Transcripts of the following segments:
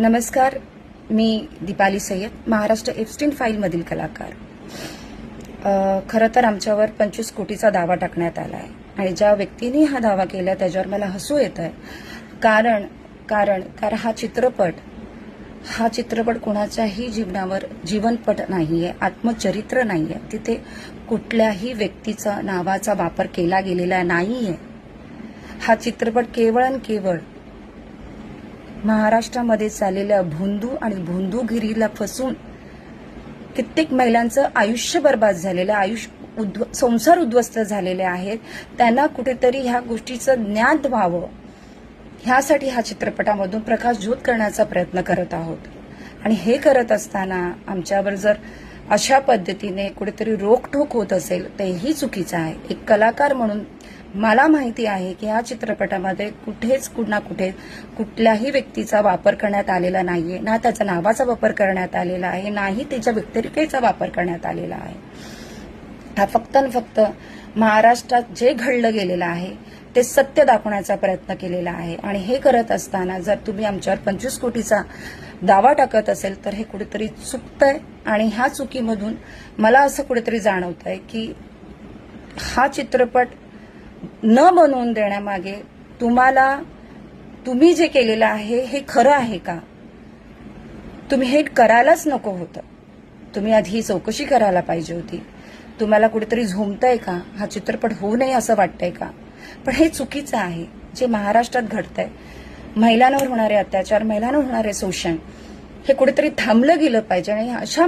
नमस्कार, मी दीपाली सय्यद, महाराष्ट्र एप्स्टीन फाईलमधील कलाकार. खरं तर आमच्यावर 25 कोटीचा दावा टाकण्यात आला आहे आणि ज्या व्यक्तीने हा दावा केला त्याच्यावर मला हसू येत आहे. कारण हा चित्रपट कोणाच्याही जीवनावर जीवनपट नाहीये, आत्मचरित्र नाहीये. तिथे कुठल्याही व्यक्तीचा नावाचा वापर केला गेलेला नाहीये. हा चित्रपट केवळ आणि केवळ महाराष्ट्रामध्ये चाललेल्या भोंदू आणि भोंदूगिरीला फसून कित्येक महिलांचं आयुष्य बर्बाद झालेलं, संसार उद्ध्वस्त झालेले आहेत. त्यांना कुठेतरी ह्या गोष्टीचं ज्ञान व्हावं, ह्यासाठी हा चित्रपटामधून प्रकाशझोत करण्याचा प्रयत्न करत आहोत. आणि हे करत असताना आमच्यावर जर अशा पद्धतीने कुठेतरी रोखठोक होत असेल तेही चुकीचं आहे. एक कलाकार म्हणून मला माहिती आहे की या चित्रपटामध्ये कुठल्याही व्यक्तीचा वापर करण्यात आलेला नाहीये, ना त्याच्या नावाचा वापर करण्यात आलेला आहे, नाही त्याच्या व्यक्तिरेखेचा वापर करण्यात आलेला आहे. हा फक्त आणि फक्त महाराष्ट्रात जे घडलं गेलेलं आहे ते सत्य दाखवण्याचा प्रयत्न केलेला आहे. आणि हे करत असताना जर तुम्ही आमच्यावर 25 कोटीचा दावा टाकत असेल तर हे कुठेतरी चुकतंय. आणि ह्या चुकीमधून मला असं कुठेतरी जाणवतंय की हा चित्रपट न बनवून देण्यामागे तुम्ही जे केलेलं आहे हे खरं आहे का? तुम्ही हे करायलाच नको होतं. तुम्ही आधी ही चौकशी करायला पाहिजे होती. तुम्हाला कुठेतरी झोंबतंय का? हा चित्रपट होऊ नये असं वाटतंय का? पण हे चुकीचं आहे. जे महाराष्ट्रात घडतंय, महिलांवर होणारे अत्याचार, महिलांवर होणारे शोषण, हे कुठेतरी थांबलं गेलं पाहिजे. आणि अशा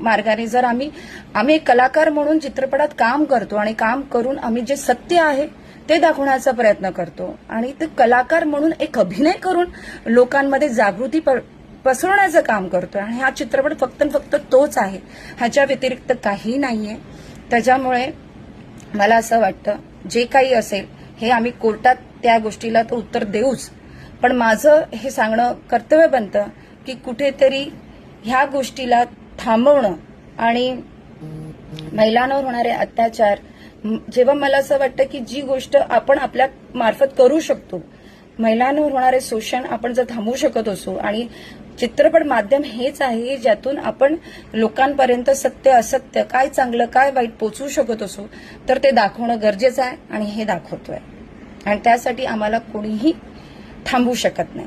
मार्गाने जर आम्ही एक कलाकार म्हणून चित्रपटात काम करतो आणि काम करून आम्ही जे सत्य आहे ते दाखवण्याचा प्रयत्न करतो आणि ते कलाकार म्हणून एक अभिनय करून लोकांमध्ये जागृती पसरवण्याचं काम करतो. आणि हा चित्रपट फक्त तोच आहे, ह्याच्या व्यतिरिक्त काही नाहीये. त्याच्यामुळे मला असं वाटतं जे काही असेल हे आम्ही कोर्टात त्या गोष्टीला तर उत्तर देऊच, पण माझं हे सांगणं कर्तव्य बनतं की कुठेतरी ह्या गोष्टीला थांबवणं आणि महिलांवर होणारे अत्याचार, जेव्हा मला असं वाटतं की जी गोष्ट आपण आपल्या मार्फत करू शकतो, महिलांवर होणारे शोषण आपण जर थांबवू शकत असू, आणि चित्रपट माध्यम हेच आहे ज्यातून आपण लोकांपर्यंत सत्य असत्य, काय चांगलं काय वाईट पोचवू शकत असू, तर ते दाखवणं गरजेचं आहे आणि हे दाखवतोय. आणि त्यासाठी आम्हाला कोणीही थांबवू शकत नाही.